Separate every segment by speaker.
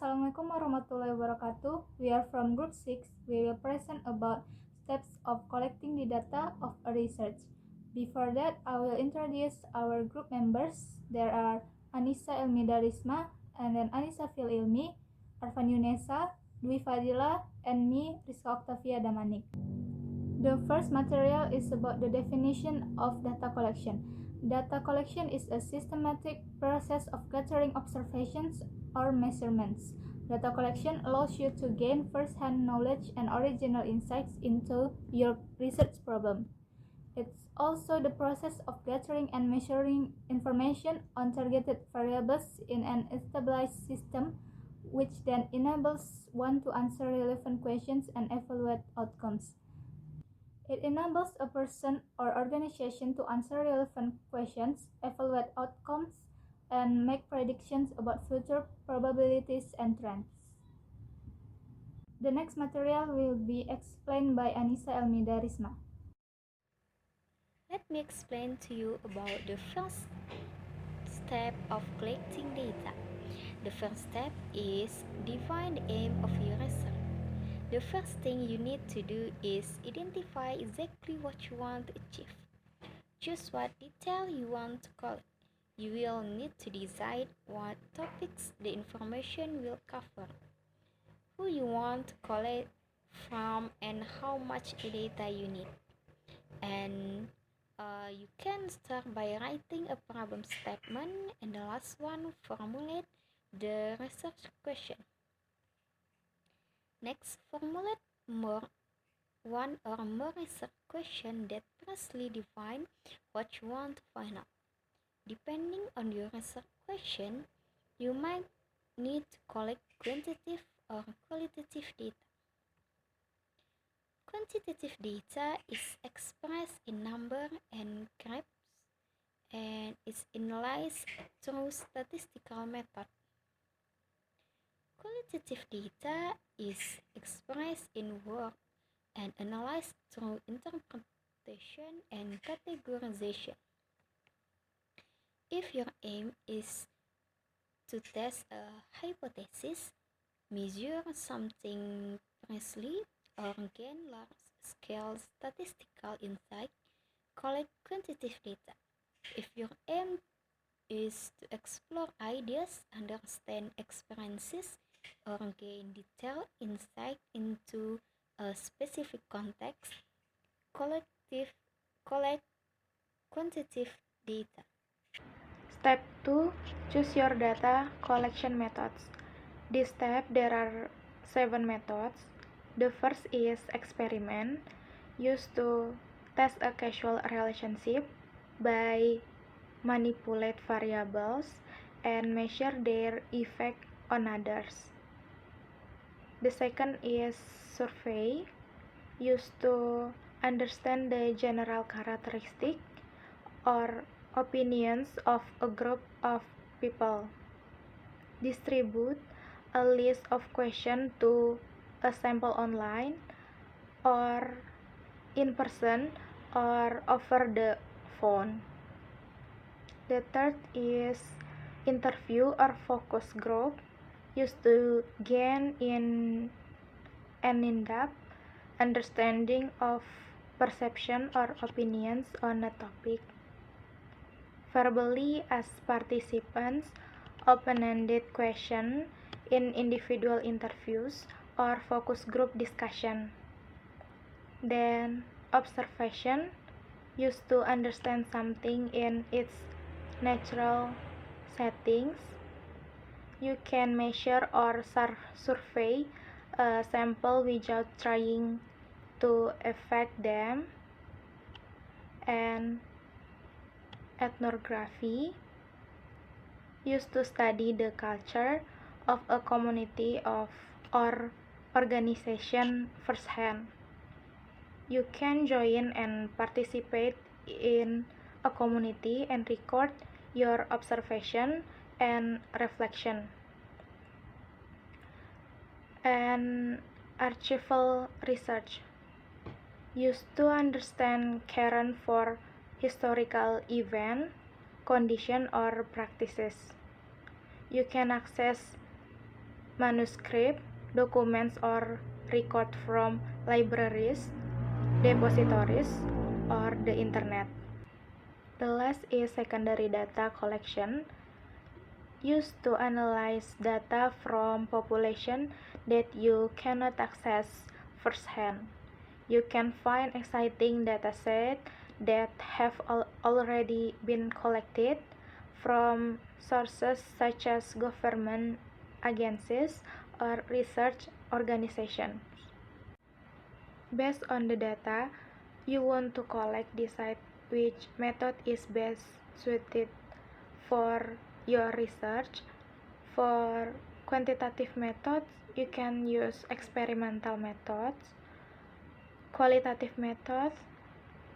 Speaker 1: Assalamualaikum warahmatullahi wabarakatuh. We are from Group 6. We will present about steps of collecting the data of a research. Before that, I will introduce our group members. There are Anissa Elmida Risma, and then Anissa Fil Ilmi, Arfan Yunesa, Dwi Fadila, and me, Rizka Octavia Damanik. The first material is about the definition of data collection. Data collection is a systematic process of gathering observations or measurements. Data collection allows you to gain first-hand knowledge and original insights into your research problem. It's also the process of gathering and measuring information on targeted variables in an established system, which then enables one to answer relevant questions and evaluate outcomes. It enables a person or organization to answer relevant questions, evaluate outcomes, and make predictions about future probabilities and trends. The next material will be explained by Anissa Elmida Risma.
Speaker 2: Let me explain to you about the first step of collecting data. The first step is define the aim of your research. The first thing you need to do is identify exactly what you want to achieve. Choose what detail you want to collect. You will need to decide what topics the information will cover, who you want to collect from, and how much data you need. And you can start by writing a problem statement, and the last one, formulate the research question. Next, formulate one or more research questions that precisely define what you want to find out. Depending on your research question, you might need to collect quantitative or qualitative data. Quantitative data is expressed in number and graphs and is analyzed through statistical method. Qualitative data is expressed in word and analyzed through interpretation and categorization. If your aim is to test a hypothesis, measure something precisely, or gain large-scale statistical insight, collect quantitative data. If your aim is to explore ideas, understand experiences, or gain detailed insight into a specific context, collect quantitative data.
Speaker 3: Step 2. Choose your data collection methods. This step there are 7 methods. The first is experiment, used to test a causal relationship by manipulate variables and measure their effect on others. The second is survey, used to understand the general characteristic or opinions of a group of people. Distribute a list of questions to a sample online or in person or over the phone. The third is interview or focus group, used to gain an in-depth understanding of perception or opinions on a topic. Verbally ask participants open-ended questions in individual interviews or focus group discussion. Then observation, used to understand something in its natural settings. You can measure or survey a sample without trying to affect them. And ethnography, used to study the culture of a community or organization firsthand. You can join and participate in a community and record your observation and reflection. And archival research, used to understand current for historical event, condition or practices. You can access manuscript, documents or record from libraries, depositories, or the internet. The last is secondary data collection, used to analyze data from population that you cannot access firsthand. You can find exciting datasets that have already been collected from sources such as government agencies or research organizations. Based on the data you want to collect, decide which method is best suited for your research. For quantitative methods, you can use experimental methods. Qualitative methods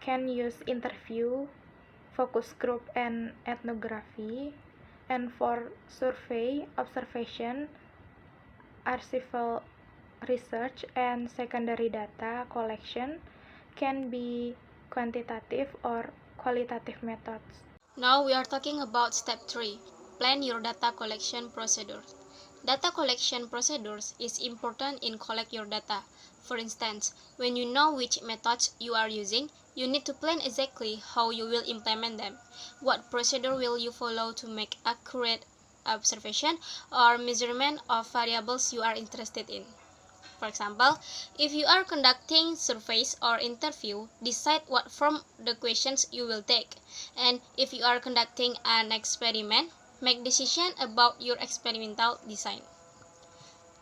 Speaker 3: can use interview, focus group, and ethnography. And for survey, observation, archival research, and secondary data collection can be quantitative or qualitative methods.
Speaker 4: Now we are talking about step 3, plan your data collection procedures. Data collection procedures is important in collect your data. For instance, when you know which methods you are using, you need to plan exactly how you will implement them. What procedure will you follow to make accurate observation or measurement of variables you are interested in? For example, if you are conducting surveys or interview, decide what from the questions you will take. And if you are conducting an experiment, make decision about your experimental design.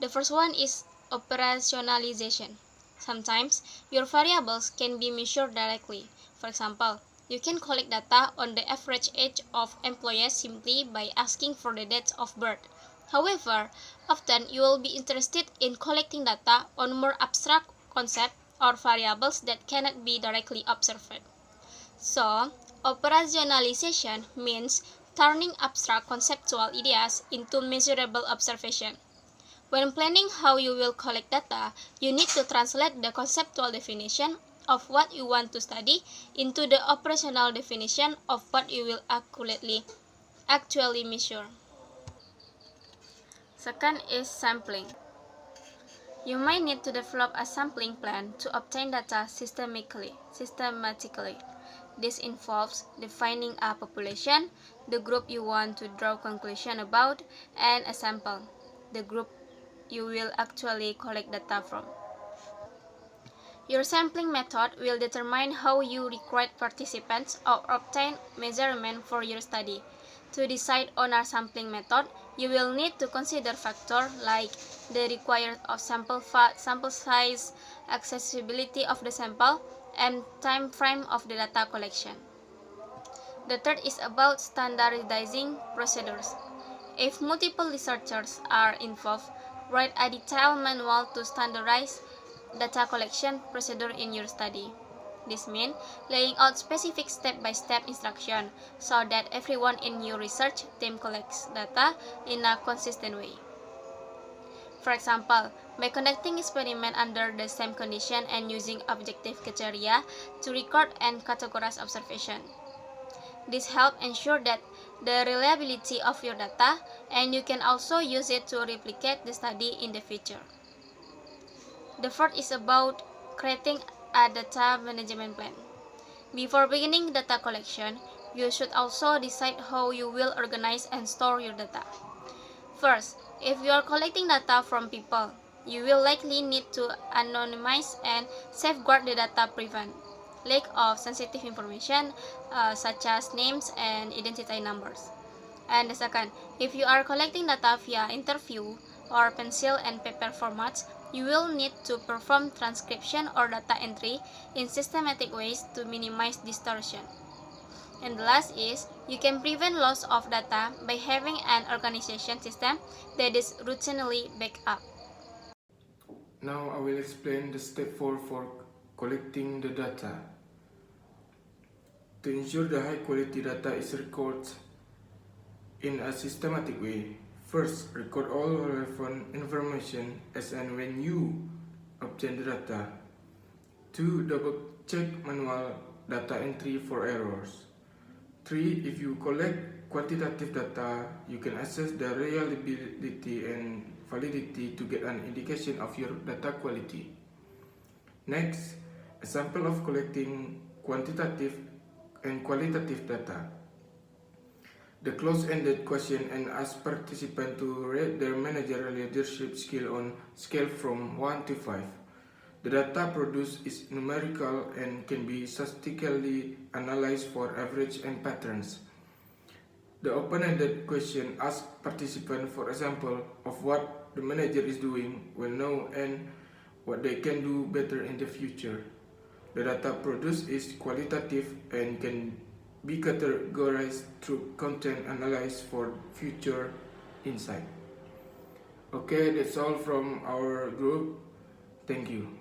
Speaker 4: The first one is operationalization. Sometimes your variables can be measured directly. For example, you can collect data on the average age of employees simply by asking for the dates of birth. However, often you will be interested in collecting data on more abstract concepts or variables that cannot be directly observed. So, operationalization means turning abstract conceptual ideas into measurable observation. When planning how you will collect data, you need to translate the conceptual definition of what you want to study into the operational definition of what you will actually measure. Second is sampling. You might need to develop a sampling plan to obtain data systematically. This involves defining a population, the group you want to draw conclusion about, and a sample, the group you will actually collect data from. Your sampling method will determine how you recruit participants or obtain measurement for your study. To decide on a sampling method, you will need to consider factors like the required of sample size, accessibility of the sample, and time frame of the data collection. The third is about standardizing procedures. If multiple researchers are involved, write a detailed manual to standardize data collection procedure in your study. This means laying out specific step-by-step instructions so that everyone in your research team collects data in a consistent way. For example, by conducting experiments under the same condition and using objective criteria to record and categorize observation. This helps ensure that the reliability of your data, and you can also use it to replicate the study in the future. The fourth is about creating a data management plan. Before beginning data collection, you should also decide how you will organize and store your data. First, if you are collecting data from people, you will likely need to anonymize and safeguard the data prevent leak of sensitive information such as names and identity numbers. And the second, if you are collecting data via interview or pencil and paper formats, you will need to perform transcription or data entry in systematic ways to minimize distortion. And the last is, you can prevent loss of data by having an organization system that is routinely backed up.
Speaker 5: Now I will explain the step 4 for collecting the data. To ensure the high quality data is recorded in a systematic way, first, record all relevant information as and when you obtain the data. 2. Double-check manual data entry for errors. 3. If you collect quantitative data, you can assess the reliability and validity to get an indication of your data quality. Next, example of collecting quantitative and qualitative data. The close-ended question and ask participants to rate their managerial leadership skill on scale from 1 to 5. The data produced is numerical and can be statistically analyzed for average and patterns. The open-ended question asks participants for example of what the manager is doing well now and what they can do better in the future. The data produced is qualitative and can be categorized through content analysis for future insight. Okay, that's all from our group. Thank you.